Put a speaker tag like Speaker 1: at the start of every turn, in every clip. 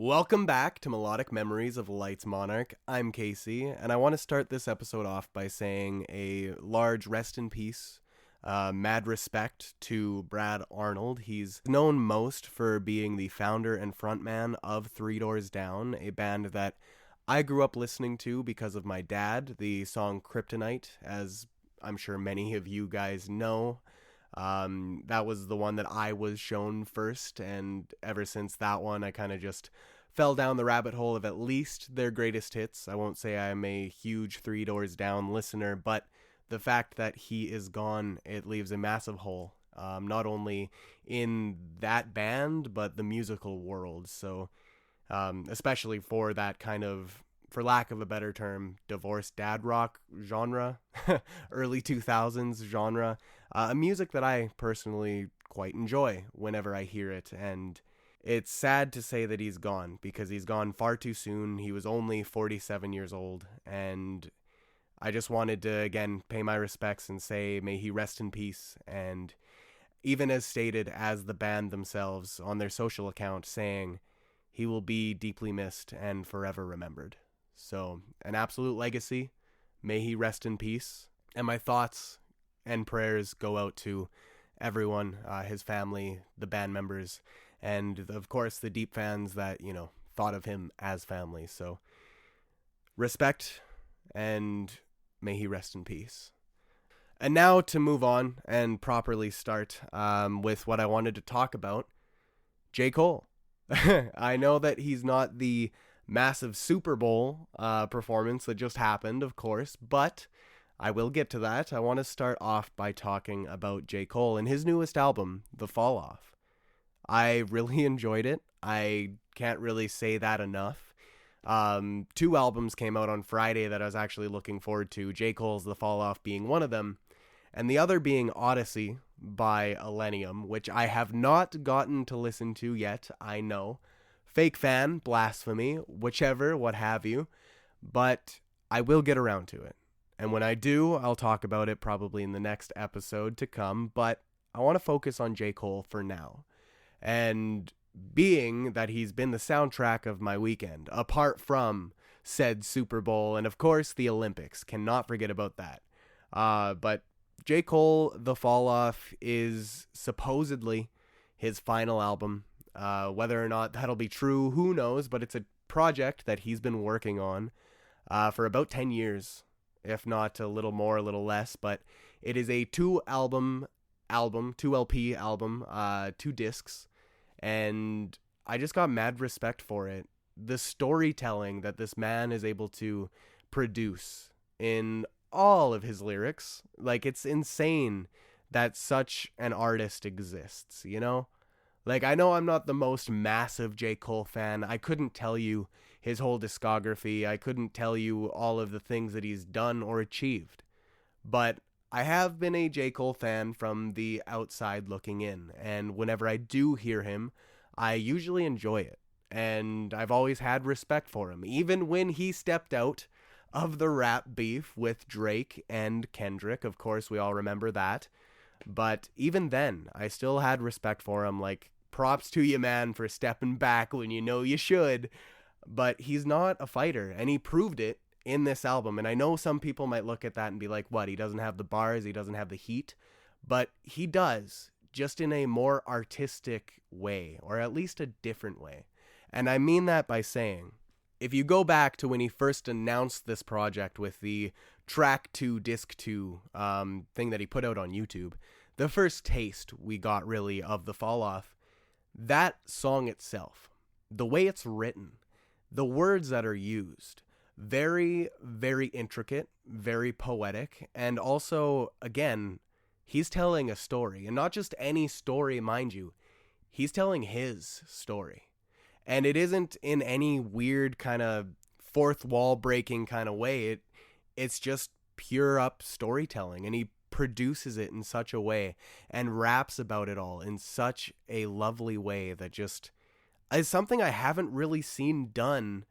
Speaker 1: Welcome back to Melodic Memories of Lights Monarch. I'm Casey, and I want to start this episode off by saying a large rest in peace, mad respect to Brad Arnold. He's known most for being the founder and frontman of Three Doors Down, a band that I grew up listening to because of my dad. The song Kryptonite, as I'm sure many of you guys know, that was the one that I was shown first, and ever since that one, I kind of just fell down the rabbit hole of at least their greatest hits. I won't say I'm a huge Three Doors Down listener, but the fact that he is gone, it leaves a massive hole, not only in that band, but the musical world. So, especially for that kind of, for lack of a better term, divorced dad rock genre, early 2000s genre, a music that I personally quite enjoy whenever I hear it. And it's sad to say that he's gone, because he's gone far too soon. He was only 47 years old, and I just wanted to, again, pay my respects and say, may he rest in peace. And even as stated as the band themselves on their social account, saying he will be deeply missed and forever remembered. So, an absolute legacy. May he rest in peace. And my thoughts and prayers go out to everyone, his family, the band members, and of course the deep fans that, thought of him as family. So, respect, and may he rest in peace. And now to move on and properly start with what I wanted to talk about, J. Cole. I know that he's not the massive Super Bowl performance that just happened, of course, but I will get to that. I want to start off by talking about J. Cole and his newest album, The Fall Off. I really enjoyed it. I can't really say that enough. 2 albums came out on Friday that I was actually looking forward to. J. Cole's The Fall Off being one of them, and the other being Odyssey by Illenium, which I have not gotten to listen to yet, I know. Fake fan, blasphemy, whichever, what have you, but I will get around to it. And when I do, I'll talk about it probably in the next episode to come, but I want to focus on J. Cole for now. And being that he's been the soundtrack of my weekend, apart from said Super Bowl and of course the Olympics, cannot forget about that. But J. Cole, The Fall Off is supposedly his final album. Whether or not that'll be true, who knows, but it's a project that he's been working on for about 10 years, if not a little more, a little less, but it is a 2 LP album, 2 discs, and I just got mad respect for it. The storytelling that this man is able to produce in all of his lyrics, like, it's insane that such an artist exists, Like, I know I'm not the most massive J. Cole fan. I couldn't tell you his whole discography. I couldn't tell you all of the things that he's done or achieved. But I have been a J. Cole fan from the outside looking in. And whenever I do hear him, I usually enjoy it. And I've always had respect for him. Even when he stepped out of the rap beef with Drake and Kendrick. Of course, we all remember that. But even then, I still had respect for him. Like, props to you, man, for stepping back when you know you should. But he's not a fighter, and he proved it in this album. And I know some people might look at that and be like, what, he doesn't have the bars, he doesn't have the heat? But he does, just in a more artistic way, or at least a different way. And I mean that by saying, if you go back to when he first announced this project with the track 2, disc 2 thing that he put out on YouTube, the first taste we got really of The Fall Off, that song itself, the way it's written, the words that are used, very, very intricate, very poetic, and also, again, he's telling a story, and not just any story, mind you, he's telling his story. And it isn't in any weird kind of fourth wall breaking kind of way. It's just pure up storytelling, and he produces it in such a way and raps about it all in such a lovely way that just is something I haven't really seen done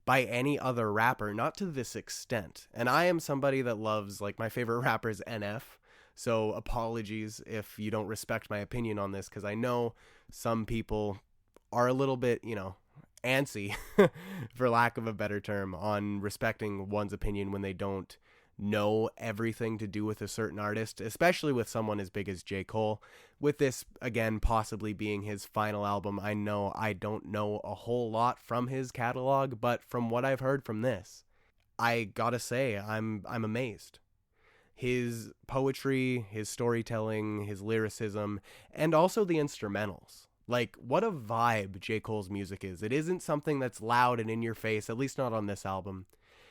Speaker 1: by any other rapper, not to this extent. And I am somebody that loves, like, my favorite rapper is NF, so apologies if you don't respect my opinion on this, because I know some people are a little bit, antsy, for lack of a better term, on respecting one's opinion when they don't know everything to do with a certain artist, especially with someone as big as J. Cole. With this, again, possibly being his final album, I know I don't know a whole lot from his catalog, but from what I've heard from this, I gotta say, I'm amazed. His poetry, his storytelling, his lyricism, and also the instrumentals. Like, what a vibe J. Cole's music is. It isn't something that's loud and in your face, at least not on this album.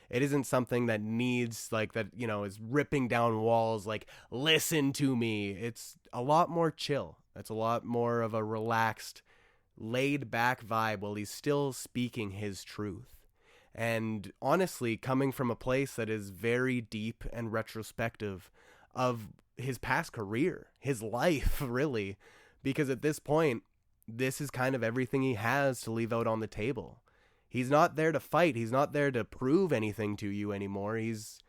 Speaker 1: It isn't something that needs, like, that, is ripping down walls, like, listen to me. It's a lot more chill. It's a lot more of a relaxed, laid back vibe while he's still speaking his truth. And honestly, coming from a place that is very deep and retrospective of his past career, his life, really, because at this point, this is kind of everything he has to leave out on the table. He's not there to fight. He's not there to prove anything to you anymore. He's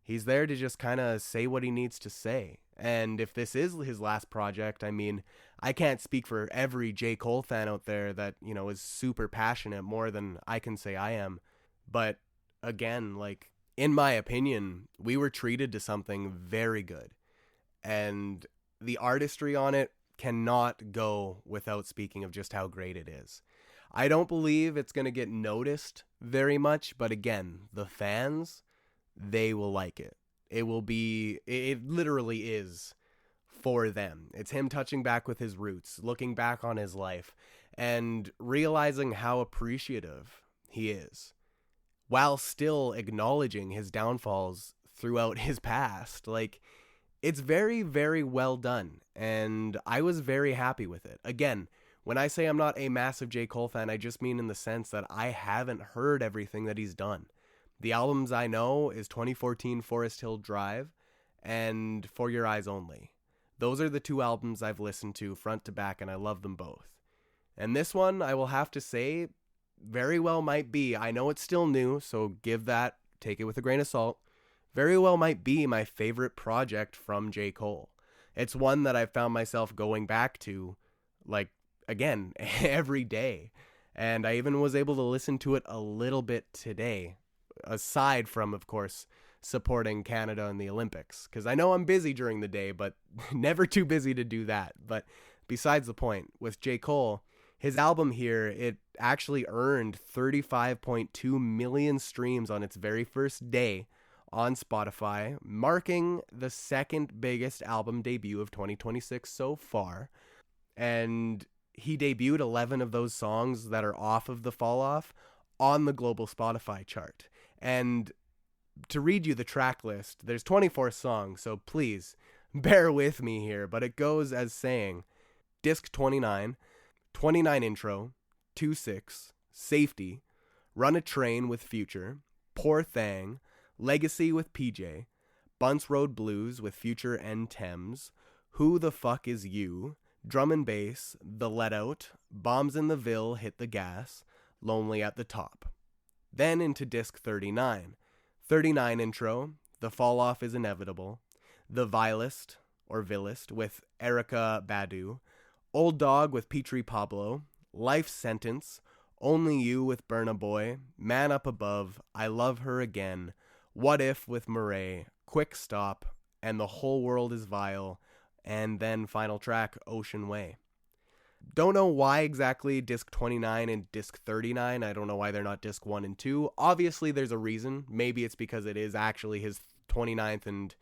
Speaker 1: there to just kind of say what he needs to say. And if this is his last project, I mean, I can't speak for every J. Cole fan out there that, is super passionate more than I can say I am. But again, like, in my opinion, we were treated to something very good. And the artistry on it cannot go without speaking of just how great it is. I don't believe it's going to get noticed very much, but again, the fans, they will like it. It literally is for them. It's him touching back with his roots, looking back on his life, and realizing how appreciative he is, while still acknowledging his downfalls throughout his past. Like, it's very, very well done, and I was very happy with it. Again, when I say I'm not a massive J. Cole fan, I just mean in the sense that I haven't heard everything that he's done. The albums I know is 2014 Forest Hill Drive and For Your Eyes Only. Those are the two albums I've listened to front to back, and I love them both. And this one, I will have to say, very well might be, I know it's still new, so take it with a grain of salt, very well might be my favorite project from J. Cole. It's one that I've found myself going back to, like, again, every day. And I even was able to listen to it a little bit today, aside from, of course, supporting Canada in the Olympics. Because I know I'm busy during the day, but never too busy to do that. But besides the point, with J. Cole, his album here, it actually earned 35.2 million streams on its very first day on Spotify, marking the second biggest album debut of 2026 so far. And he debuted 11 of those songs that are off of the Fall Off on the global Spotify chart. And to read you the track list, there's 24 songs, so please bear with me here, but it goes as saying: Disc 29, 29 Intro, 2-6, Safety, Run a Train with Future, Poor Thang, Legacy with PJ, Bunce Road Blues with Future and Thames, Who the Fuck Is You, Drum and Bass, The Let Out, Bombs in the Ville, Hit the Gas, Lonely at the Top. Then into disc 39. 39 Intro, The Fall Off is Inevitable, The Vilest, or Vilist, with Erica Badu, Old Dog with Petrie Pablo, Life Sentence, Only You with Burna Boy, Man Up Above, I Love Her Again, What If with Murray, Quick Stop, and The Whole World is Vile, and then final track, Ocean Way. Don't know why exactly disc 29 and disc 39. I don't know why they're not disc 1 and 2. Obviously, there's a reason. Maybe it's because it is actually his 29th and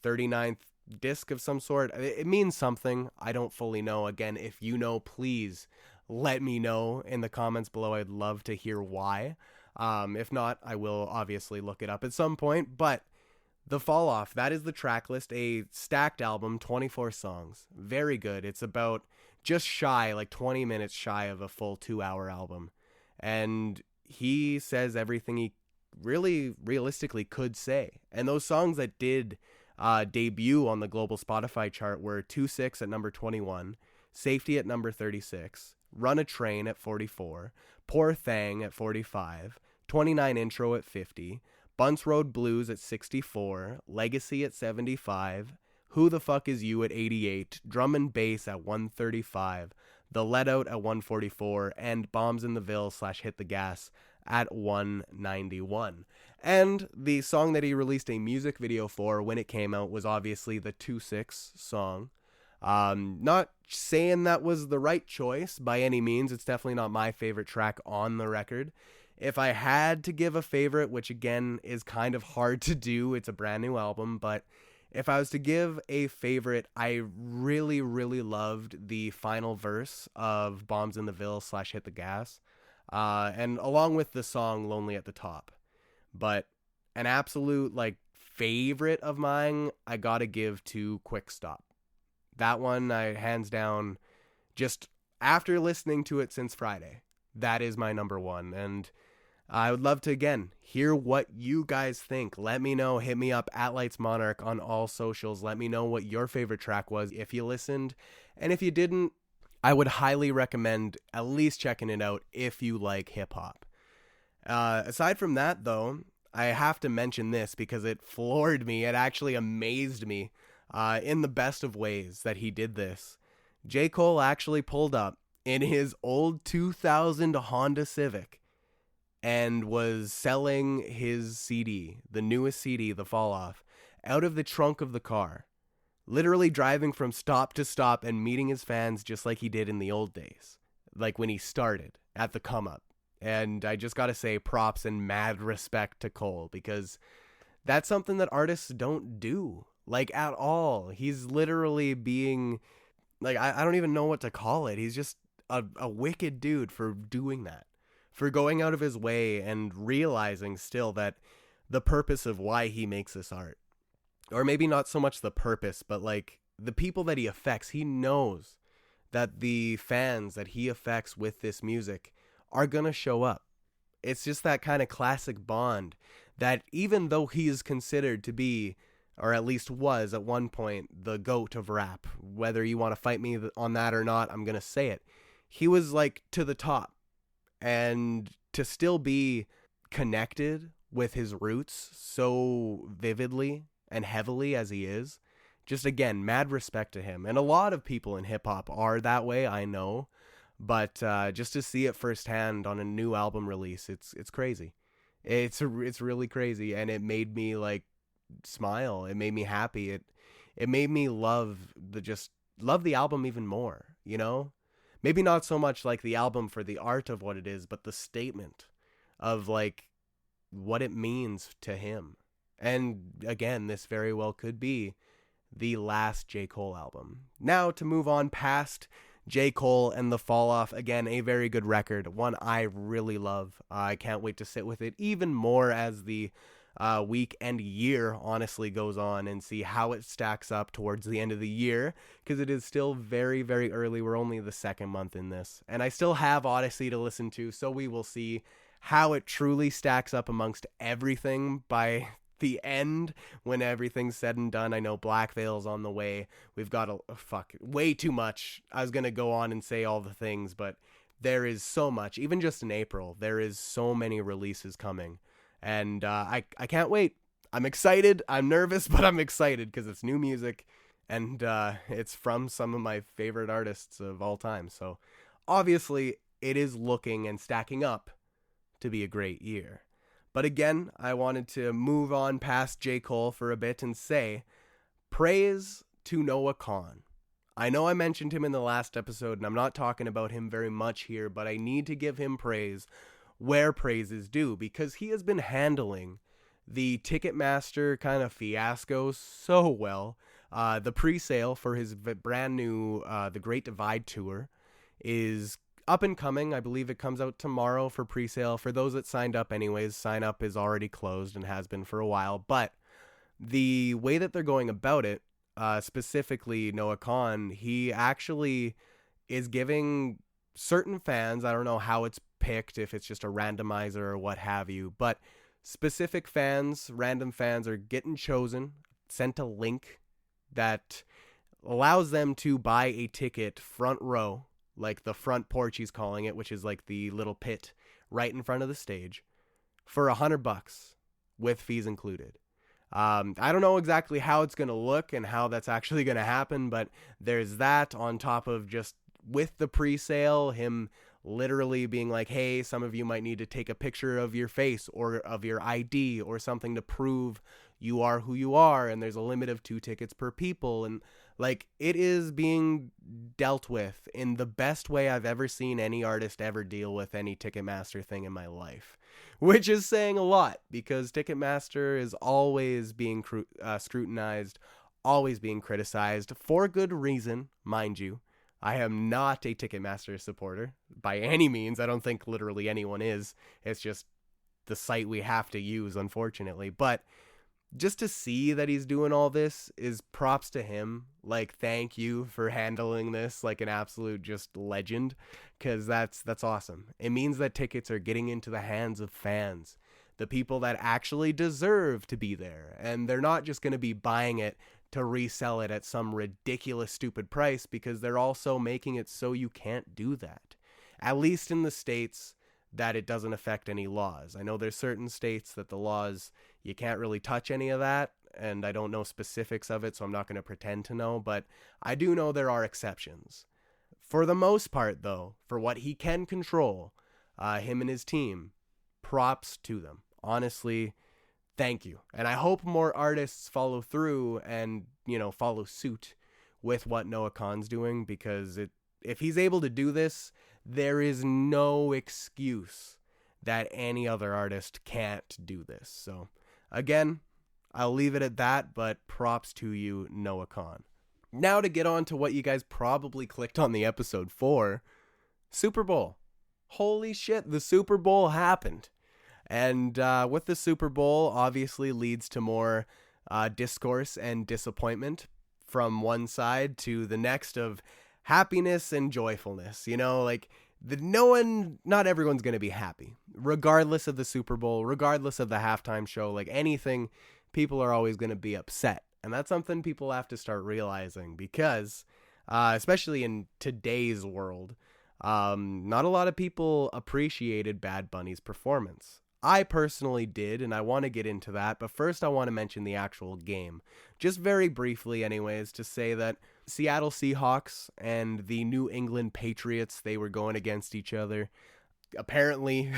Speaker 1: 39th disc of some sort. It means something. I don't fully know. Again, if you know, please let me know in the comments below. I'd love to hear why. If not, I will obviously look it up at some point. But The Fall Off, that is the track list. A stacked album, 24 songs. Very good. It's about just shy, like 20 minutes shy of a full 2-hour album. And he says everything he really realistically could say. And those songs that did debut on the global Spotify chart were 2-6 at number 21, Safety at number 36, Run a Train at 44, Poor Thang at 45, 29 Intro at 50, Bunce Road Blues at 64, Legacy at 75, Who the Fuck Is You at 88, Drum and Bass at 135, The Let Out at 144, and Bombs in the Ville / Hit the Gas at 191. And the song that he released a music video for when it came out was obviously the 2-6 song. Not saying that was the right choice by any means. It's definitely not my favorite track on the record. If I had to give a favorite, which again is kind of hard to do, it's a brand new album, but if I was to give a favorite, I really, really loved the final verse of Bombs in the Ville / Hit the Gas, and along with the song Lonely at the Top. But an absolute favorite of mine, I gotta give to Quick Stop. That one, I hands down, just after listening to it since Friday, that is my number one. And I would love to, again, hear what you guys think. Let me know. Hit me up at Lights Monarch on all socials. Let me know what your favorite track was if you listened. And if you didn't, I would highly recommend at least checking it out if you like hip-hop. Aside from that, though, I have to mention this because it floored me. It actually amazed me in the best of ways that he did this. J. Cole actually pulled up in his old 2000 Honda Civic and was selling his CD, the newest CD, The Fall Off, out of the trunk of the car. Literally driving from stop to stop and meeting his fans just like he did in the old days. Like when he started at the come up. And I just gotta say props and mad respect to Cole, because that's something that artists don't do, at all. He's literally being, I don't even know what to call it. He's just a wicked dude for doing that. For going out of his way and realizing still that the purpose of why he makes this art, or maybe not so much the purpose, but the people that he affects, he knows that the fans that he affects with this music are going to show up. It's just that kind of classic bond that even though he is considered to be, or at least was at one point, the GOAT of rap, whether you want to fight me on that or not, I'm going to say it. He was to the top. And to still be connected with his roots so vividly and heavily as he is, just again, mad respect to him. And a lot of people in hip hop are that way, I know, but just to see it firsthand on a new album release, it's crazy. It's really crazy, and it made me smile. It made me happy. It made me love the album even more, you know? Maybe not so much the album for the art of what it is, but the statement of what it means to him. And again, this very well could be the last J. Cole album. Now to move on past J. Cole and The Fall Off, again, a very good record, one I really love. I can't wait to sit with it even more as the week and year honestly goes on and see how it stacks up towards the end of the year, because it is still very, very early. We're only the second month in this, and I still have Odyssey to listen to, so we will see how it truly stacks up amongst everything by the end when everything's said and done. I know Black Veil's on the way. We've got way too much. I was gonna go on and say all the things, but there is so much. Even just in April, there is so many releases coming. And I can't wait. I'm excited. I'm nervous, but I'm excited because it's new music, and it's from some of my favorite artists of all time. So obviously it is looking and stacking up to be a great year. But again, I wanted to move on past J. Cole for a bit and say praise to Noah Kahan. I know I mentioned him in the last episode, and I'm not talking about him very much here, but I need to give him praise where praise is due, because he has been handling the Ticketmaster kind of fiasco so well. The pre-sale for his brand new The Great Divide tour is up and coming. I believe it comes out tomorrow for pre-sale. For those that signed up anyways, sign up is already closed and has been for a while. But the way that they're going about it, specifically Noah Kahan, he actually is giving certain fans, I don't know how it's picked, if it's just a randomizer or what have you, but specific fans, random fans are getting chosen, sent a link that allows them to buy a ticket front row, the front porch he's calling it, which is the little pit right in front of the stage, for $100 with fees included. I don't know exactly how it's going to look and how that's actually going to happen, but there's that on top of just with the pre-sale, him literally being like, hey, some of you might need to take a picture of your face or of your ID or something to prove you are who you are, and there's a limit of 2 tickets per people, and like, it is being dealt with in the best way I've ever seen any artist ever deal with any Ticketmaster thing in my life, which is saying a lot, because Ticketmaster is always being scrutinized, always being criticized, for good reason, mind you. I am not a Ticketmaster supporter by any means. I don't think literally anyone is. It's just the site we have to use, unfortunately. But just to see that he's doing all this is props to him. Like, thank you for handling this like an absolute just legend, because that's awesome. It means that tickets are getting into the hands of fans, the people that actually deserve to be there, and they're not just going to be buying it to resell it at some ridiculous stupid price, because they're also making it so you can't do that, at least in the states that it doesn't affect any laws. I know there's certain states that the laws, you can't really touch any of that, and I don't know specifics of it, so I'm not going to pretend to know, but I do know there are exceptions. For the most part, though, for what he can control, him and his team, props to them. Honestly, thank you. And I hope more artists follow through and, follow suit with what Noah Khan's doing, because if he's able to do this, there is no excuse that any other artist can't do this. So, again, I'll leave it at that, but props to you, Noah Khan. Now to get on to what you guys probably clicked on the episode for, Super Bowl. Holy shit, the Super Bowl happened. And with the Super Bowl, obviously leads to more discourse and disappointment from one side to the next of happiness and joyfulness. Not everyone's going to be happy, regardless of the Super Bowl, regardless of the halftime show, like anything, people are always going to be upset. And that's something people have to start realizing, because, especially in today's world, not a lot of people appreciated Bad Bunny's performance. I personally did, and I want to get into that, but first I want to mention the actual game. Just very briefly anyways, to say that Seattle Seahawks and the New England Patriots, they were going against each other. Apparently,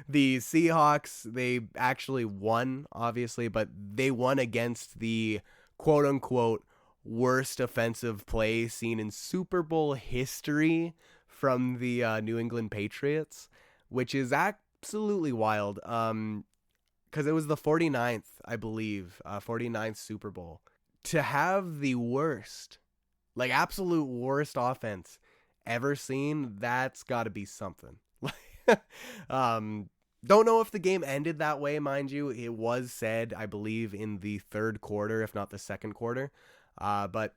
Speaker 1: the Seahawks, they actually won, obviously, but they won against the quote-unquote worst offensive play seen in Super Bowl history from the New England Patriots, which is absolutely wild, because it was the 49th, I believe, 49th Super Bowl. To have the worst, like absolute worst offense ever seen, that's got to be something. Don't know if the game ended that way, mind you. It was said, I believe, in the third quarter, if not the second quarter. But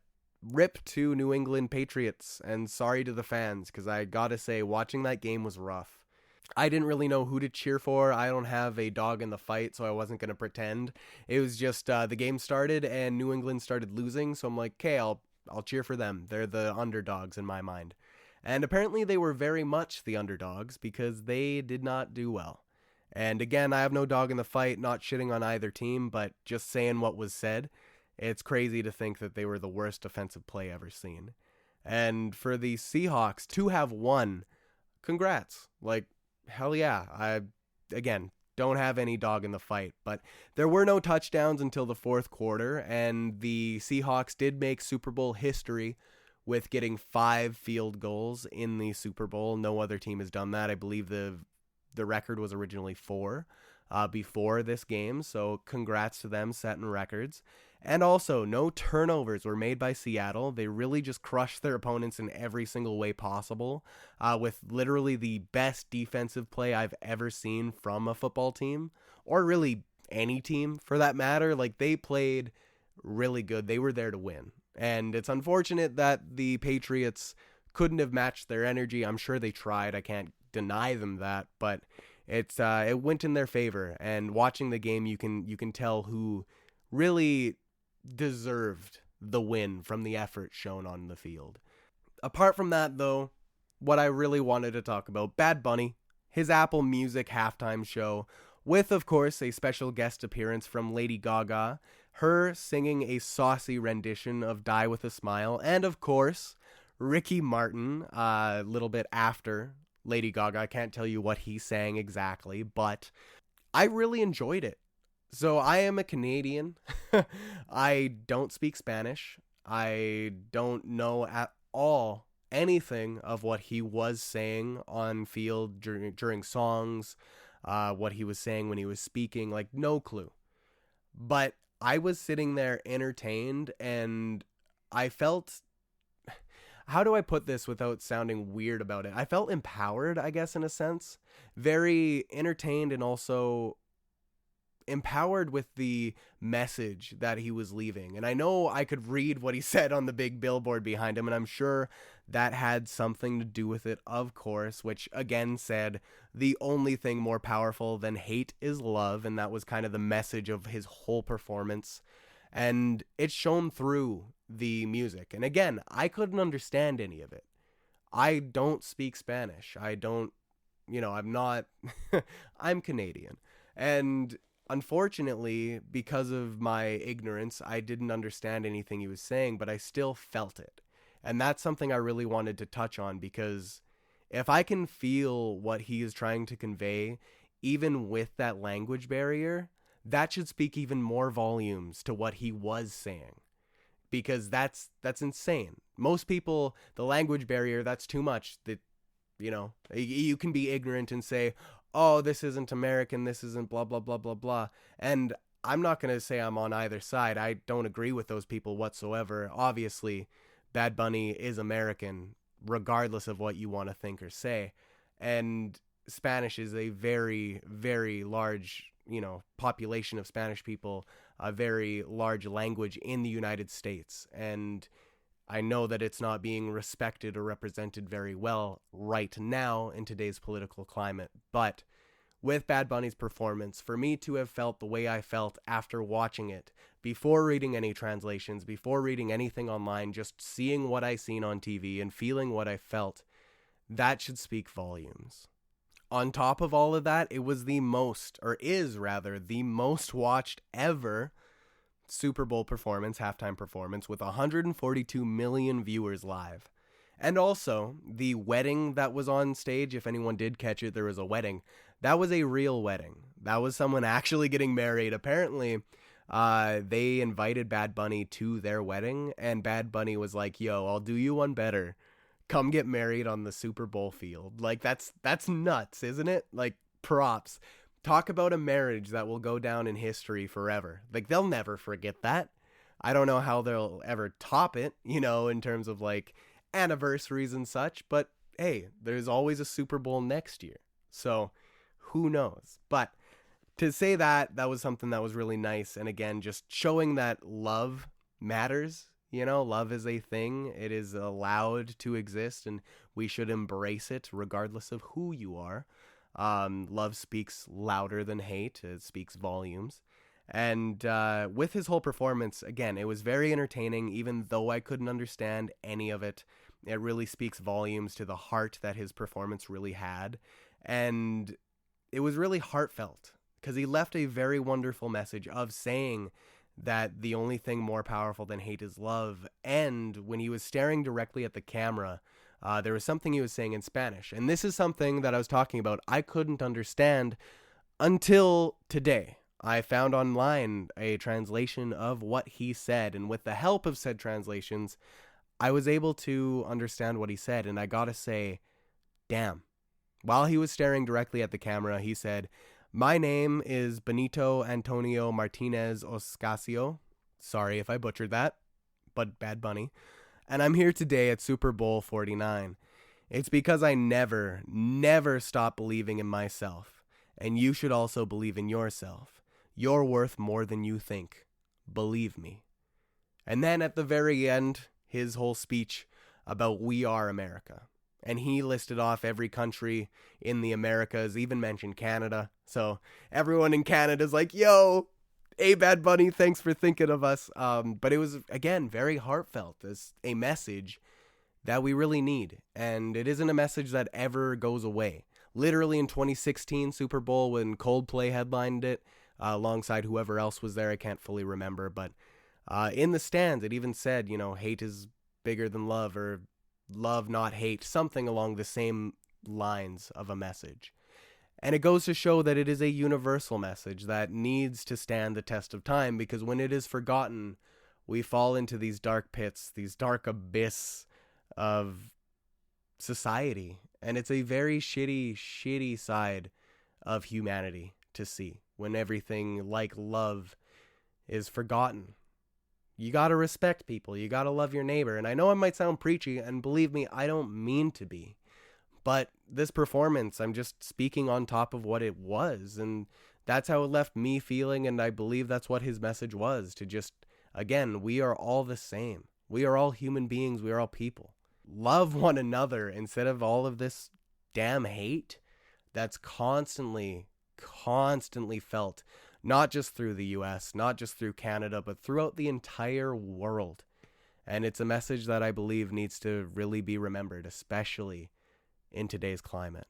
Speaker 1: rip to New England Patriots, and sorry to the fans, because I gotta say, watching that game was rough. I didn't really know who to cheer for. I don't have a dog in the fight, so I wasn't going to pretend. It was just the game started and New England started losing, so I'm like, okay, I'll cheer for them. They're the underdogs in my mind. And apparently they were very much the underdogs, because they did not do well. And again, I have no dog in the fight, not shitting on either team, but just saying what was said. It's crazy to think that they were the worst offensive play ever seen. And for the Seahawks to have won, congrats. Like, hell yeah. I, again, don't have any dog in the fight, but there were no touchdowns until the fourth quarter, and the Seahawks did make Super Bowl history with getting 5 field goals in the Super Bowl. No other team has done that. I believe the record was originally 4 before this game, so congrats to them setting records. And also, no turnovers were made by Seattle. They really just crushed their opponents in every single way possible, with literally the best defensive play I've ever seen from a football team, or really any team for that matter. Like, they played really good. They were there to win. And it's unfortunate that the Patriots couldn't have matched their energy. I'm sure they tried. I can't deny them that, but it went in their favor. And watching the game, you can tell who really deserved the win from the effort shown on the field. Apart from that, though, what I really wanted to talk about, Bad Bunny, his Apple Music halftime show, with, of course, a special guest appearance from Lady Gaga, her singing a saucy rendition of Die With a Smile, and, of course, Ricky Martin, a little bit after Lady Gaga. I can't tell you what he sang exactly, but I really enjoyed it. So I am a Canadian. I don't speak Spanish. I don't know at all anything of what he was saying on field during songs, what he was saying when he was speaking, like no clue. But I was sitting there entertained, and I felt, how do I put this without sounding weird about it? I felt empowered, I guess, in a sense. Very entertained, and also empowered with the message that he was leaving. And I know I could read what he said on the big billboard behind him, and I'm sure that had something to do with it, of course, which again said the only thing more powerful than hate is love. And that was kind of the message of his whole performance. And it shone through the music. And again, I couldn't understand any of it. I don't speak Spanish. I don't, I'm not, I'm Canadian. And unfortunately, because of my ignorance, I didn't understand anything he was saying, but I still felt it. And that's something I really wanted to touch on, because if I can feel what he is trying to convey, even with that language barrier, that should speak even more volumes to what he was saying. Because that's insane. Most people, the language barrier, that's too much. That, you can be ignorant and say, oh, this isn't American, this isn't blah, blah, blah, blah, blah. And I'm not going to say I'm on either side. I don't agree with those people whatsoever. Obviously, Bad Bunny is American, regardless of what you want to think or say. And Spanish is a very, very large, population of Spanish people, a very large language in the United States. And I know that it's not being respected or represented very well right now in today's political climate. But with Bad Bunny's performance, for me to have felt the way I felt after watching it, before reading any translations, before reading anything online, just seeing what I seen on TV and feeling what I felt, that should speak volumes. On top of all of that, it was the most watched ever Super Bowl performance, halftime performance, with 142 million viewers live. And also, the wedding that was on stage, if anyone did catch it, there was a wedding. That was a real wedding. That was someone actually getting married. Apparently, they invited Bad Bunny to their wedding, and Bad Bunny was like, yo, I'll do you one better. Come get married on the Super Bowl field. Like, that's nuts, isn't it? Like, props. Talk about a marriage that will go down in history forever. Like, they'll never forget that. I don't know how they'll ever top it, in terms of, like, anniversaries and such. But, hey, there's always a Super Bowl next year. So, who knows? But to say that was something that was really nice. And again, just showing that love matters. Love is a thing. It is allowed to exist, and we should embrace it regardless of who you are. Love speaks louder than hate. It speaks volumes. And with his whole performance, again, it was very entertaining, even though I couldn't understand any of it. It really speaks volumes to the heart that his performance really had. And it was really heartfelt, because he left a very wonderful message of saying that the only thing more powerful than hate is love. And when he was staring directly at the camera, there was something he was saying in Spanish. And this is something that I was talking about I couldn't understand until today. I found online a translation of what he said, and with the help of said translations, I was able to understand what he said. And I gotta say, damn. While he was staring directly at the camera, he said, "My name is Benito Antonio Martinez Oscasio." Sorry if I butchered that, but Bad Bunny. "And I'm here today at Super Bowl 49. It's because I never, never stop believing in myself. And you should also believe in yourself. You're worth more than you think. Believe me." And then at the very end, his whole speech about We Are America. And he listed off every country in the Americas, even mentioned Canada. So everyone in Canada's like, yo, hey, Bad Bunny, thanks for thinking of us. But it was, again, very heartfelt. It's a message that we really need. And it isn't a message that ever goes away. Literally in 2016 Super Bowl, when Coldplay headlined it, alongside whoever else was there, I can't fully remember. But in the stands, it even said, hate is bigger than love, or love, not hate, something along the same lines of a message. And it goes to show that it is a universal message that needs to stand the test of time, because when it is forgotten, we fall into these dark pits, these dark abyss of society. And it's a very shitty side of humanity to see when everything like love is forgotten. You gotta respect people. You gotta love your neighbor. And I know I might sound preachy, and believe me, I don't mean to be. But this performance, I'm just speaking on top of what it was. And that's how it left me feeling. And I believe that's what his message was, to just, again, we are all the same. We are all human beings. We are all people. Love one another instead of all of this damn hate that's constantly felt, not just through the US, not just through Canada, but throughout the entire world. And it's a message that I believe needs to really be remembered, especially in today's climate.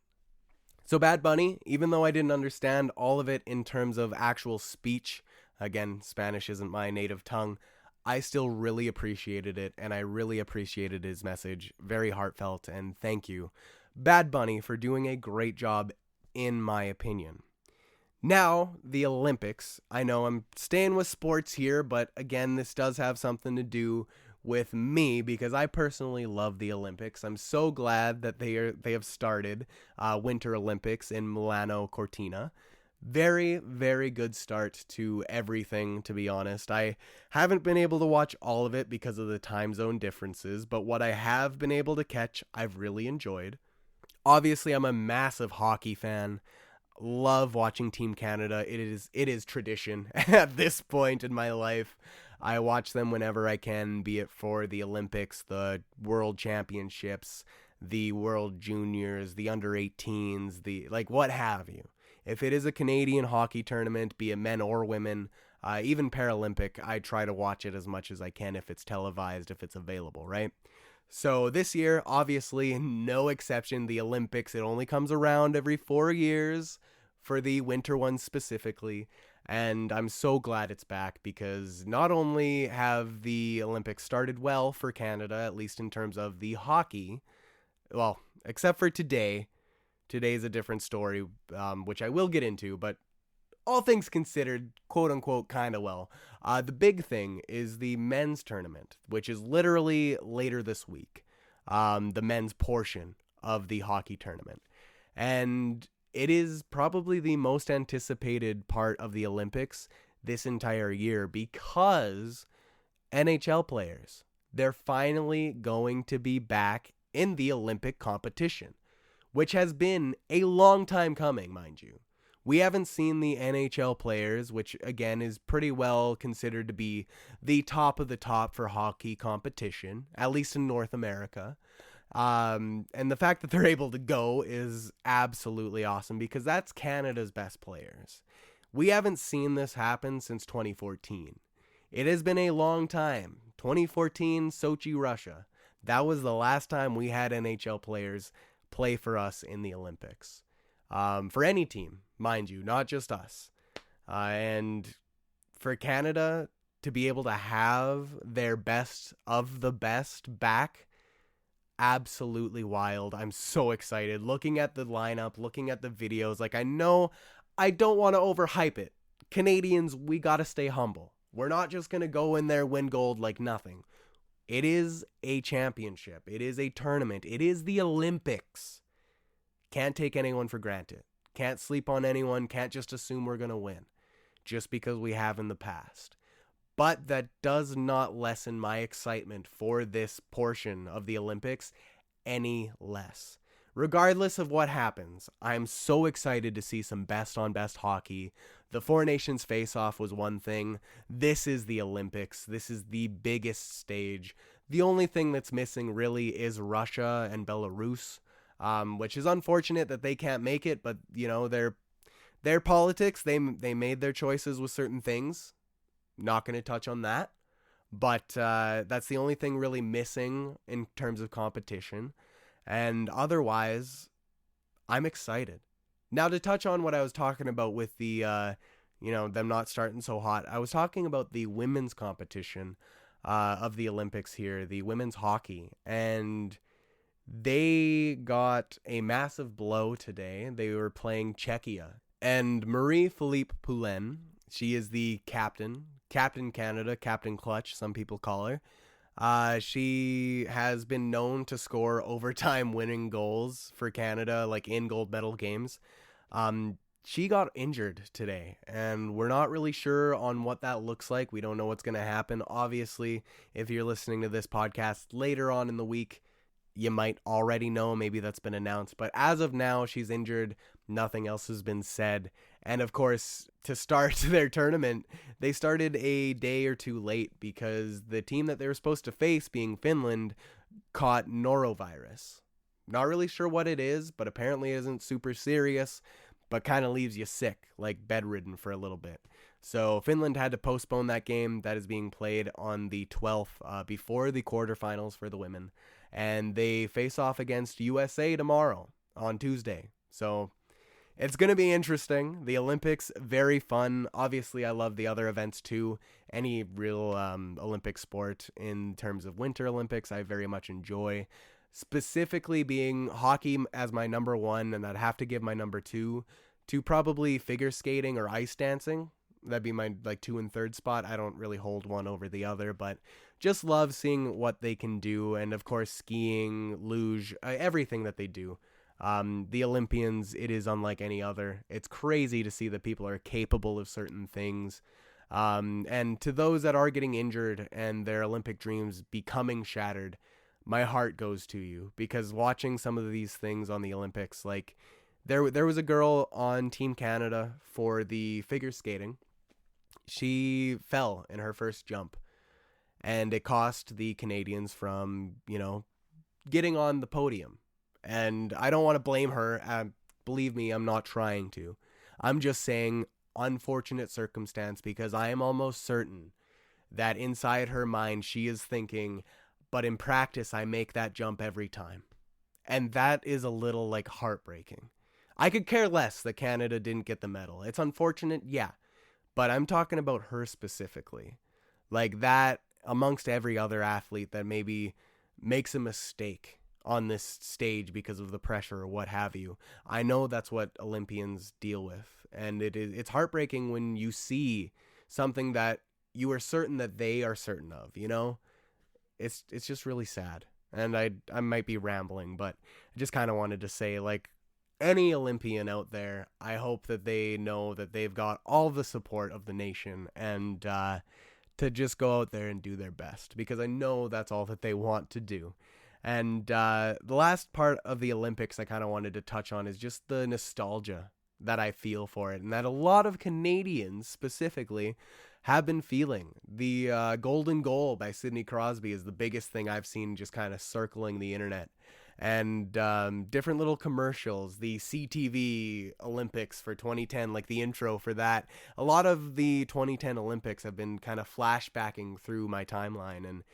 Speaker 1: So Bad Bunny, even though I didn't understand all of it in terms of actual speech, again, Spanish isn't my native tongue, I still really appreciated it, and I really appreciated his message. Very heartfelt, and thank you, Bad Bunny, for doing a great job, in my opinion. Now, the Olympics. I know I'm staying with sports here, but again, this does have something to do with me, because I personally love the Olympics. I'm so glad that they have started Winter Olympics in Milano Cortina. Very, very good start to everything, to be honest. I haven't been able to watch all of it because of the time zone differences, but what I have been able to catch, I've really enjoyed. Obviously, I'm a massive hockey fan. Love watching Team Canada. It is tradition at this point in my life. I watch them whenever I can, be it for the Olympics, the World Championships, the World Juniors, the under-18s, what have you. If it is a Canadian hockey tournament, be it men or women, even Paralympic, I try to watch it as much as I can if it's televised, if it's available, right? So this year, obviously, no exception. The Olympics, it only comes around every 4 years for the winter ones specifically. And I'm so glad it's back, because not only have the Olympics started well for Canada, at least in terms of the hockey, well, except for today. Today's a different story, which I will get into, but all things considered, quote unquote, kind of well. The big thing is the men's tournament, which is literally later this week, the men's portion of the hockey tournament. And it is probably the most anticipated part of the Olympics this entire year, because NHL players, they're finally going to be back in the Olympic competition, which has been a long time coming, mind you. We haven't seen the NHL players, which again is pretty well considered to be the top of the top for hockey competition, at least in North America. And the fact that they're able to go is absolutely awesome, because that's Canada's best players. We haven't seen this happen since 2014. It has been a long time. 2014, Sochi, Russia. That was the last time we had NHL players play for us in the Olympics. For any team, mind you, not just us. And for Canada to be able to have their best of the best back, absolutely wild. I'm so excited. Looking at the lineup, looking at the videos, I know I don't want to overhype it. Canadians, we got to stay humble. We're not just going to go in there, win gold like nothing. It is a championship. It is a tournament. It is the Olympics. Can't take anyone for granted. Can't sleep on anyone. Can't just assume we're going to win just because we have in the past. But that does not lessen my excitement for this portion of the Olympics any less. Regardless of what happens, I'm so excited to see some best-on-best hockey. The Four Nations face-off was one thing. This is the Olympics. This is the biggest stage. The only thing that's missing really is Russia and Belarus, which is unfortunate that they can't make it, but, their politics, they made their choices with certain things. Not going to touch on that, but that's the only thing really missing in terms of competition. And otherwise, I'm excited. Now, to touch on what I was talking about with the, them not starting so hot, I was talking about the women's competition of the Olympics here, the women's hockey. And They got a massive blow today. They were playing Czechia. And Marie-Philippe Poulin, she is the captain, Captain Canada, Captain Clutch, some people call her. She has been known to score overtime winning goals for Canada, like in gold medal games. She got injured today, and we're not really sure on what that looks like. We don't know what's going to happen. Obviously, if you're listening to this podcast later on in the week, you might already know. Maybe that's been announced. But as of now, she's injured. Nothing else has been said. And of course, to start their tournament, they started a day or two late because the team that they were supposed to face, being Finland, caught norovirus. Not really sure what it is, but apparently it isn't super serious, but kind of leaves you sick, like bedridden for a little bit. So Finland had to postpone that game that is being played on the 12th before the quarterfinals for the women. And they face off against USA tomorrow on Tuesday. So it's going to be interesting. The Olympics, very fun. Obviously, I love the other events too. Any real Olympic sport in terms of Winter Olympics, I very much enjoy. Specifically being hockey as my number one, and I'd have to give my number two to probably figure skating or ice dancing. That'd be my like 2 and 3rd spot. I don't really hold one over the other, but just love seeing what they can do. And of course, skiing, luge, everything that they do. The Olympians, it is unlike any other. It's crazy to see that people are capable of certain things. And to those that are getting injured and their Olympic dreams becoming shattered, my heart goes to you, because watching some of these things on the Olympics, like there was a girl on Team Canada for the figure skating. She fell in her first jump, and it cost the Canadians from, getting on the podium. And I don't want to blame her. Believe me, I'm not trying to. I'm just saying unfortunate circumstance, because I am almost certain that inside her mind she is thinking, but in practice I make that jump every time. And that is a little like heartbreaking. I could care less that Canada didn't get the medal. It's unfortunate, yeah. But I'm talking about her specifically. Like that amongst every other athlete that maybe makes a mistake on this stage because of the pressure or what have you. I know that's what Olympians deal with. And it's heartbreaking when you see something that you are certain that they are certain of, It's just really sad. And I might be rambling, but I just kind of wanted to say, like, any Olympian out there, I hope that they know that they've got all the support of the nation, and to just go out there and do their best, because I know that's all that they want to do. And the last part of the Olympics I kind of wanted to touch on is just the nostalgia that I feel for it, and that a lot of Canadians specifically have been feeling. The golden goal by Sidney Crosby is the biggest thing I've seen just kind of circling the internet. And different little commercials, the CTV Olympics for 2010, like the intro for that. A lot of the 2010 Olympics have been kind of flashbacking through my timeline, and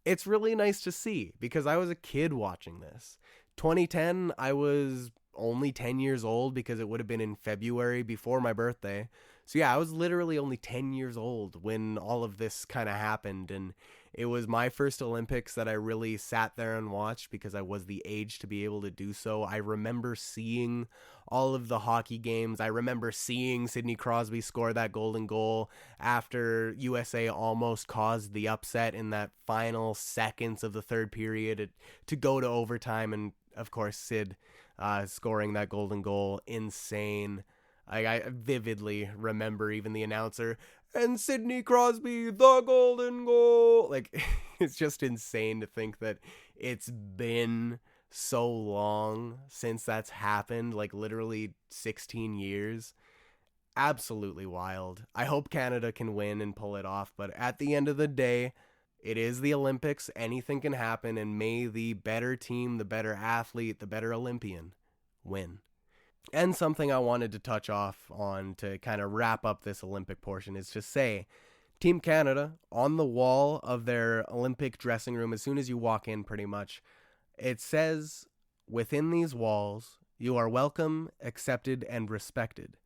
Speaker 1: it's really nice to see, because I was a kid watching this. 2010, I was only 10 years old, because it would have been in February before my birthday. So yeah, I was literally only 10 years old when all of this kind of happened, and it was my first Olympics that I really sat there and watched, because I was the age to be able to do so. I remember seeing all of the hockey games. I remember seeing Sidney Crosby score that golden goal after USA almost caused the upset in that final seconds of the third period to go to overtime. And of course, Sid scoring that golden goal, insane. I vividly remember even the announcer, and Sidney Crosby, the golden goal. Like, it's just insane to think that it's been so long since that's happened, like literally 16 years. Absolutely wild. I hope Canada can win and pull it off, but at the end of the day, it is the Olympics. Anything can happen, and may the better team, the better athlete, the better Olympian win. And something I wanted to touch off on to kind of wrap up this Olympic portion is to say, Team Canada, on the wall of their Olympic dressing room, as soon as you walk in pretty much, it says, within these walls, you are welcome, accepted, and respected,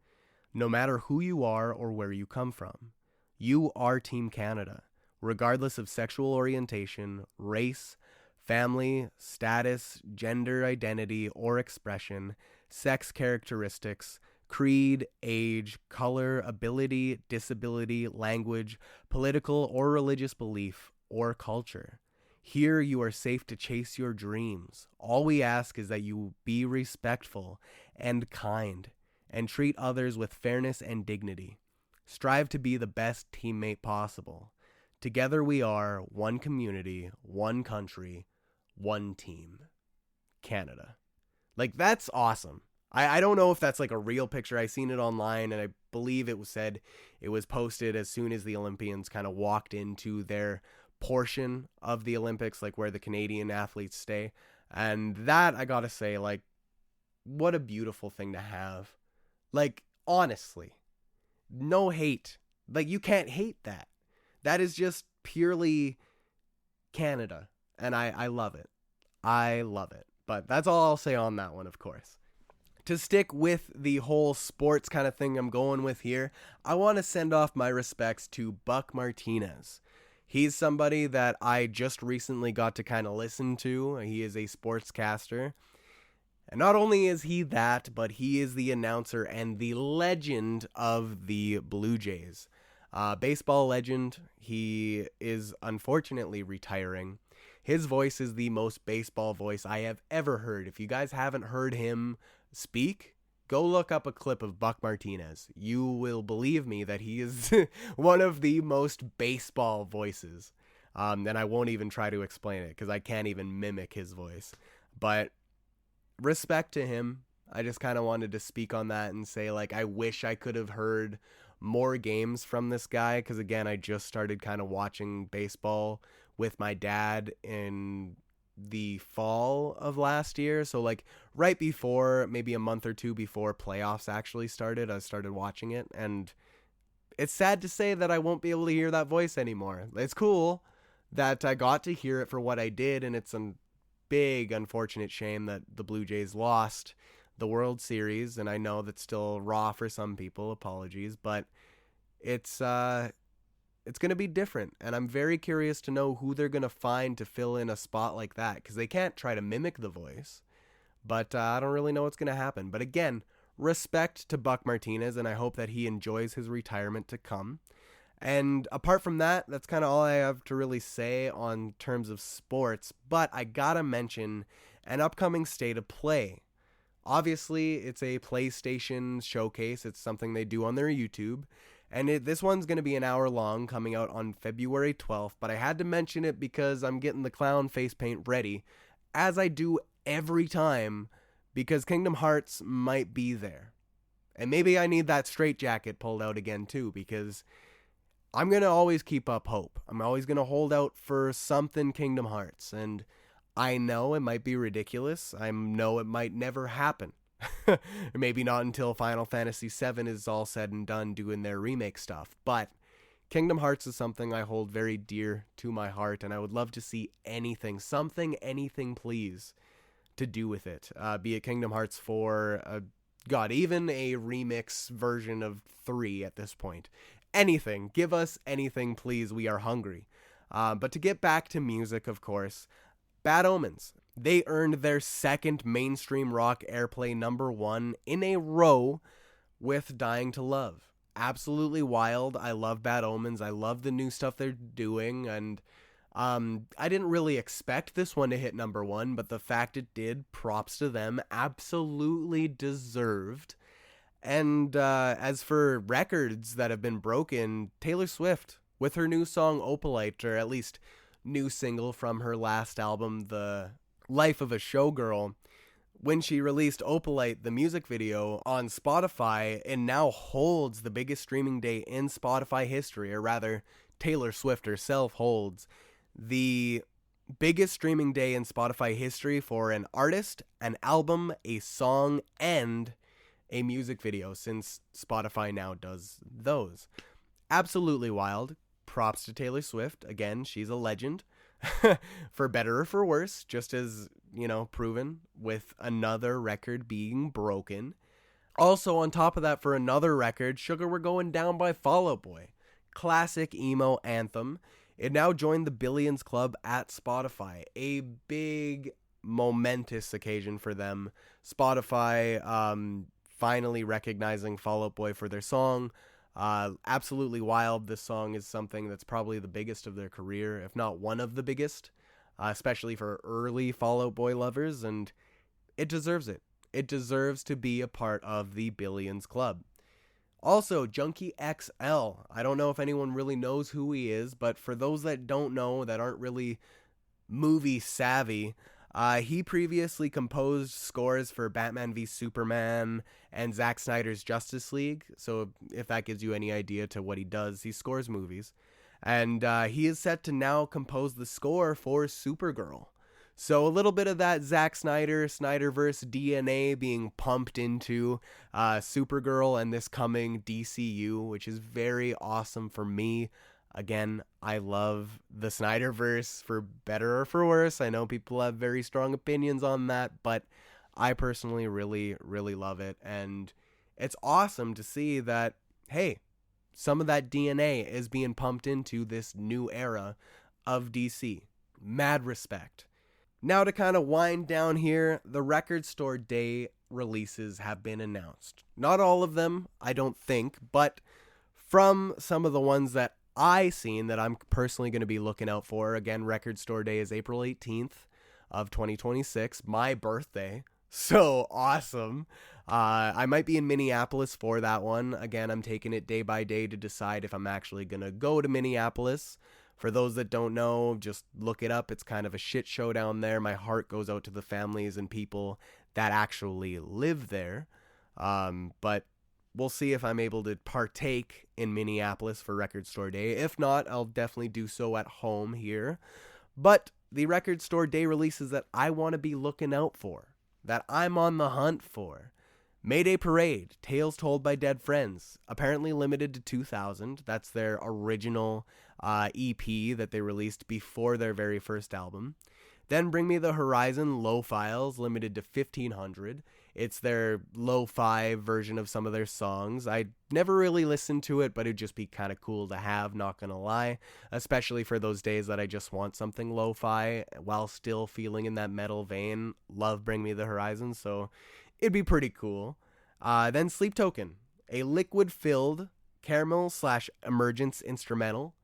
Speaker 1: no matter who you are or where you come from. You are Team Canada, regardless of sexual orientation, race, family, status, gender identity or expression, sex characteristics, creed, age, color, ability, disability, language, political or religious belief, or culture. Here you are safe to chase your dreams. All we ask is that you be respectful and kind and treat others with fairness and dignity. Strive to be the best teammate possible. Together we are one community, one country, one team. Canada. Like, that's awesome. I don't know if that's like a real picture. I seen it online, and I believe it was said it was posted as soon as the Olympians kind of walked into their portion of the Olympics, like where the Canadian athletes stay. And that, I gotta say, like, what a beautiful thing to have. Like, honestly, no hate. Like, you can't hate that. That is just purely Canada. And I love it. I love it. But that's all I'll say on that one, of course. To stick with the whole sports kind of thing I'm going with here, I want to send off my respects to Buck Martinez. He's somebody that I just recently got to kind of listen to. He is a sportscaster. And not only is he that, but he is the announcer and the legend of the Blue Jays. Baseball legend. He is unfortunately retiring. His voice is the most baseball voice I have ever heard. If you guys haven't heard him speak, go look up a clip of Buck Martinez. You will believe me that he is one of the most baseball voices. And I won't even try to explain it because I can't even mimic his voice. But respect to him. I just kind of wanted to speak on that and say, like, I wish I could have heard more games from this guy, because again, I just started kind of watching baseball with my dad in the fall of last year. So like right before, maybe a month or two before playoffs actually started, I started watching it, and it's sad to say that I won't be able to hear that voice anymore. It's cool that I got to hear it for what I did, and it's a big unfortunate shame that the Blue Jays lost the World Series, and I know that's still raw for some people, apologies, but it's going to be different, and I'm very curious to know who they're going to find to fill in a spot like that, because they can't try to mimic the voice, but I don't really know what's going to happen. But again, respect to Buck Martinez, and I hope that he enjoys his retirement to come. And apart from that, that's kind of all I have to really say on terms of sports, but I gotta mention an upcoming State of Play. Obviously, it's a PlayStation showcase. It's something they do on their YouTube. And this one's going to be an hour long, coming out on February 12th. But I had to mention it because I'm getting the clown face paint ready, as I do every time, because Kingdom Hearts might be there. And maybe I need that straitjacket pulled out again too, because I'm going to always keep up hope. I'm always going to hold out for something Kingdom Hearts. And I know it might be ridiculous. I know it might never happen. Maybe not until Final Fantasy VII is all said and done doing their remake stuff. But Kingdom Hearts is something I hold very dear to my heart, and I would love to see anything, please, to do with it. Be it Kingdom Hearts 4, even a remix version of 3 at this point. Anything. Give us anything, please. We are hungry. But to get back to music, of course, Bad Omens. They earned their second mainstream rock airplay #1 in a row with Dying to Love. Absolutely wild. I love Bad Omens. I love the new stuff they're doing, and I didn't really expect this one to hit #1, but the fact it did, props to them. Absolutely deserved. And as for records that have been broken, Taylor Swift with her new song Opalite, or at least new single from her last album, The Life of a Showgirl, when she released Opalite, the music video, on Spotify, it now holds the biggest streaming day in Spotify history, or rather, Taylor Swift herself holds the biggest streaming day in Spotify history for an artist, an album, a song, and a music video, since Spotify now does those. Absolutely wild. Props to Taylor Swift. Again, she's a legend. For better or for worse, just as, proven with another record being broken. Also, on top of that, for another record, Sugar We're Going Down by Fall Out Boy. Classic emo anthem. It now joined the Billions Club at Spotify, a big, momentous occasion for them. Spotify finally recognizing Fall Out Boy for their song. Absolutely wild. This song is something that's probably the biggest of their career, if not one of the biggest, especially for early Fall Out Boy lovers, and it deserves it. It deserves to be a part of the Billions Club. Also, Junkie XL. I don't know if anyone really knows who he is, but for those that don't know, that aren't really movie savvy, he previously composed scores for Batman v Superman and Zack Snyder's Justice League. So if that gives you any idea to what he does, he scores movies. And he is set to now compose the score for Supergirl. So a little bit of that Zack Snyder, Snyderverse DNA being pumped into Supergirl and this coming DCU, which is very awesome for me. Again, I love the Snyderverse for better or for worse. I know people have very strong opinions on that, but I personally really, really love it. And it's awesome to see that, hey, some of that DNA is being pumped into this new era of DC. Mad respect. Now to kind of wind down here, the Record Store Day releases have been announced. Not all of them, I don't think, but from some of the ones that I seen that I'm personally going to be looking out for. Again, Record Store Day is April 18th of 2026, my birthday. So awesome. I might be in Minneapolis for that one. Again, I'm taking it day by day to decide if I'm actually going to go to Minneapolis. For those that don't know, just look it up. It's kind of a shit show down there. My heart goes out to the families and people that actually live there. But we'll see if I'm able to partake in Minneapolis for Record Store Day. If not, I'll definitely do so at home here. But the Record Store Day releases that I want to be looking out for, that I'm on the hunt for. Mayday Parade, Tales Told by Dead Friends, apparently limited to 2,000. That's their original EP that they released before their very first album. Then Bring Me the Horizon, Low Files, limited to 1,500. It's their lo-fi version of some of their songs. I never really listened to it, but it'd just be kind of cool to have, not gonna lie. Especially for those days that I just want something lo-fi while still feeling in that metal vein. Love Bring Me the Horizon, so it'd be pretty cool. Then Sleep Token, a liquid-filled caramel/emergence instrumental.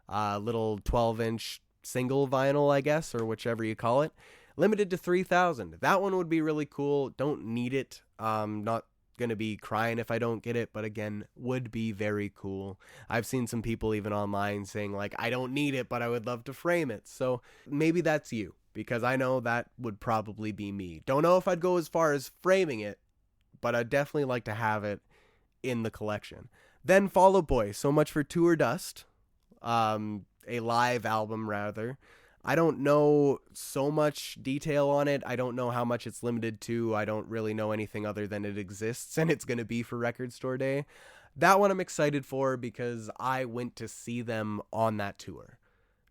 Speaker 1: Little 12-inch single vinyl, I guess, or whichever you call it. Limited to 3,000. That one would be really cool. Don't need it. Not going to be crying if I don't get it, but again, would be very cool. I've seen some people even online saying, like, I don't need it, but I would love to frame it. So maybe that's you, because I know that would probably be me. Don't know if I'd go as far as framing it, but I'd definitely like to have it in the collection. Then Fall Out Boy, So Much for Tour Dust. A live album, rather. I don't know so much detail on it. I don't know how much it's limited to. I don't really know anything other than it exists and it's going to be for Record Store Day. That one I'm excited for because I went to see them on that tour.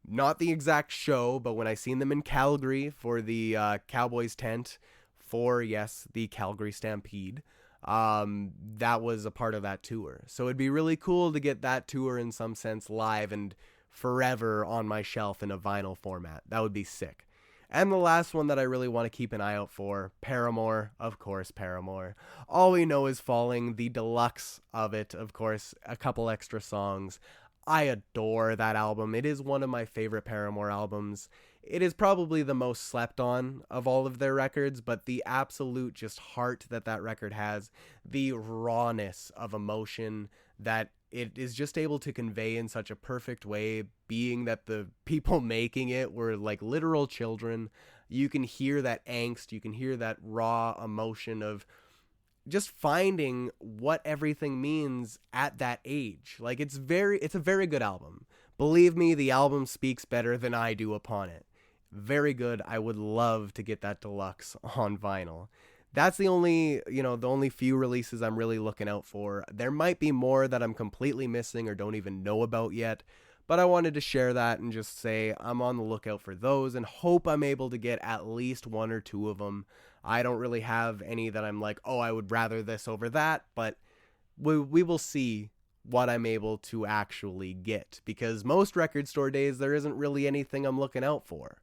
Speaker 1: Not the exact show, but when I seen them in Calgary for the Cowboys tent for, yes, the Calgary Stampede, that was a part of that tour. So it'd be really cool to get that tour in some sense live and forever on my shelf in a vinyl format. That would be sick. And the last one that I really want to keep an eye out for, Paramore. Of course, Paramore. All We Know Is Falling, the deluxe of it, of course, a couple extra songs. I adore that album. It is one of my favorite Paramore albums. It is probably the most slept on of all of their records, but the absolute just heart that that record has, the rawness of emotion that it is just able to convey in such a perfect way, being that the people making it were like literal children. You can hear that angst, you can hear that raw emotion of just finding what everything means at that age. Like it's a very good album. Believe me, the album speaks better than I do upon it. Very good. I would love to get that deluxe on vinyl. That's the only few releases I'm really looking out for. There might be more that I'm completely missing or don't even know about yet, but I wanted to share that and just say I'm on the lookout for those and hope I'm able to get at least one or two of them. I don't really have any that I'm like, oh, I would rather this over that, but we will see what I'm able to actually get, because most record store days there isn't really anything I'm looking out for.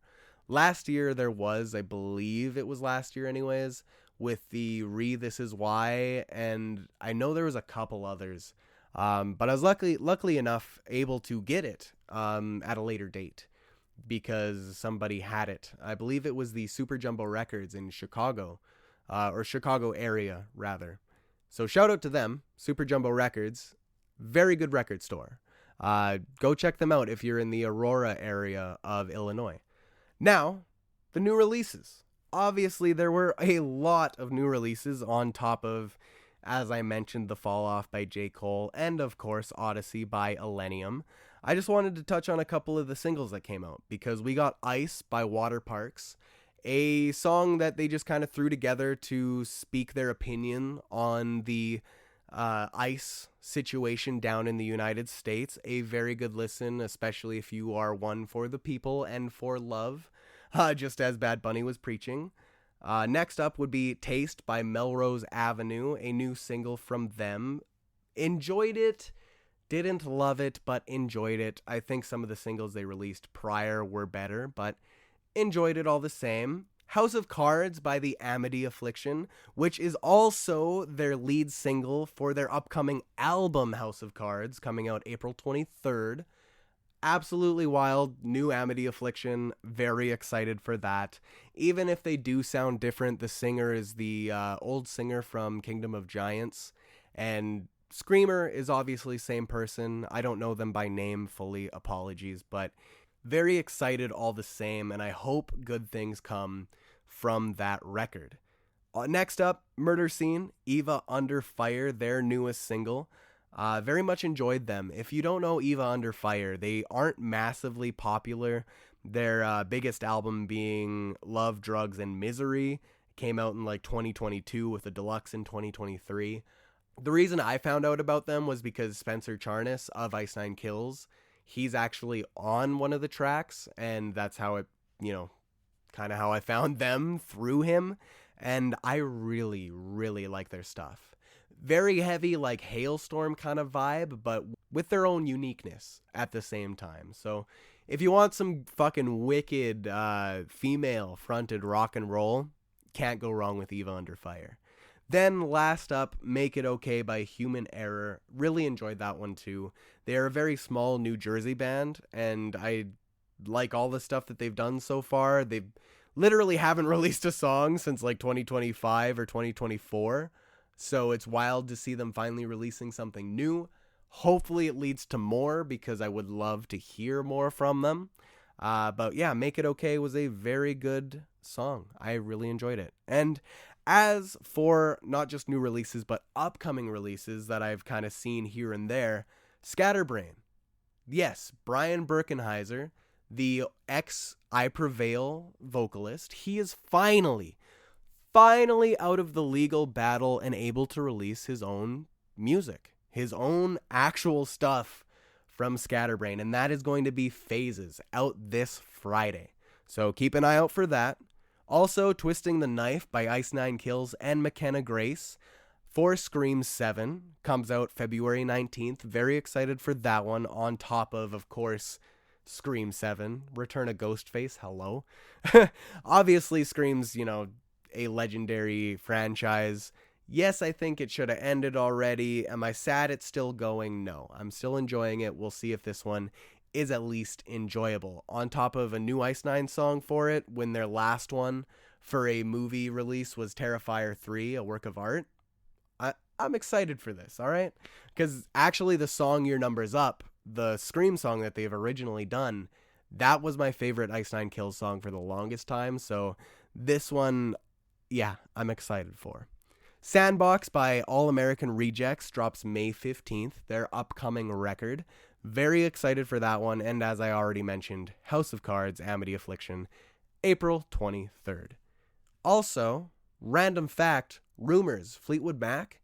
Speaker 1: Last year there was, I believe it was last year anyways, with the This Is Why, and I know there was a couple others, but I was luckily enough able to get it at a later date because somebody had it. I believe it was the Super Jumbo Records in Chicago, or Chicago area rather. So shout out to them, Super Jumbo Records. Very good record store. Go check them out if you're in the Aurora area of Illinois. Now, the new releases. Obviously, there were a lot of new releases on top of, as I mentioned, The Fall Off by J. Cole and, of course, Odyssey by Illenium. I just wanted to touch on a couple of the singles that came out because we got Ice by Water Parks, a song that they just kind of threw together to speak their opinion on the ICE situation down in the United States. A very good listen, especially if you are one for the people and for love, just as Bad Bunny was preaching. Next up would be Taste by Melrose Avenue, a new single from them. Enjoyed it, didn't love it, but enjoyed it. I think some of the singles they released prior were better, but enjoyed it all the same. House of Cards by the Amity Affliction, which is also their lead single for their upcoming album House of Cards, coming out April 23rd. Absolutely wild, new Amity Affliction, very excited for that. Even if they do sound different, the singer is the old singer from Kingdom of Giants, and Screamer is obviously same person. I don't know them by name fully, apologies, but very excited all the same, and I hope good things come from that record. Next up, Murder Scene, Eva Under Fire, their newest single. Very much enjoyed them. If you don't know Eva Under Fire, they aren't massively popular. Their biggest album being Love, Drugs, and Misery came out in like 2022 with a deluxe in 2023. The reason I found out about them was because Spencer Charnas of Ice Nine Kills, he's actually on one of the tracks, and that's how it, kind of how I found them through him, and I really, really like their stuff. Very heavy, like Hailstorm kind of vibe, but with their own uniqueness at the same time. So if you want some fucking wicked female-fronted rock and roll, can't go wrong with Eva Under Fire. Then last up, Make It Okay by Human Error. Really enjoyed that one too. They are a very small New Jersey band, and I like all the stuff that they've done so far. They literally haven't released a song since like 2025 or 2024. So it's wild to see them finally releasing something new. Hopefully it leads to more because I would love to hear more from them. But yeah, Make It Okay was a very good song. I really enjoyed it. And as for not just new releases, but upcoming releases that I've kind of seen here and there, Scatterbrain. Yes, Brian Birkenheiser, the ex-I Prevail vocalist, he is finally out of the legal battle and able to release his own music, his own actual stuff from Scatterbrain, and that is going to be Phases, out this Friday. So keep an eye out for that. Also, Twisting the Knife by Ice Nine Kills and McKenna Grace for Scream 7 comes out February 19th. Very excited for that one, on top of course, Scream 7. Return of Ghostface, hello. Obviously, Scream's, a legendary franchise. Yes, I think it should have ended already. Am I sad it's still going? No, I'm still enjoying it. We'll see if this one is at least enjoyable. On top of a new Ice Nine song for it, when their last one for a movie release was Terrifier 3, a work of art. I'm excited for this, all right? Because actually the song Your Number's Up, the Scream song that they've originally done, that was my favorite Ice Nine Kills song for the longest time. So this one, yeah, I'm excited for. Sandbox by All American Rejects drops May 15th, their upcoming record. Very excited for that one, and as I already mentioned, House of Cards, Amity Affliction, April 23rd. Also, random fact, Rumors, Fleetwood Mac,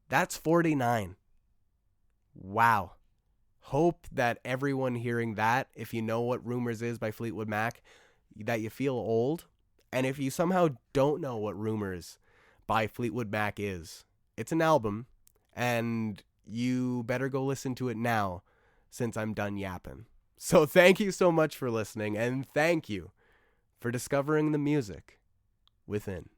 Speaker 1: that's 49. Wow. Hope that everyone hearing that, if you know what Rumors is by Fleetwood Mac, that you feel old. And if you somehow don't know what Rumors by Fleetwood Mac is, it's an album, and you better go listen to it now since I'm done yapping. So thank you so much for listening, and thank you for discovering the music within.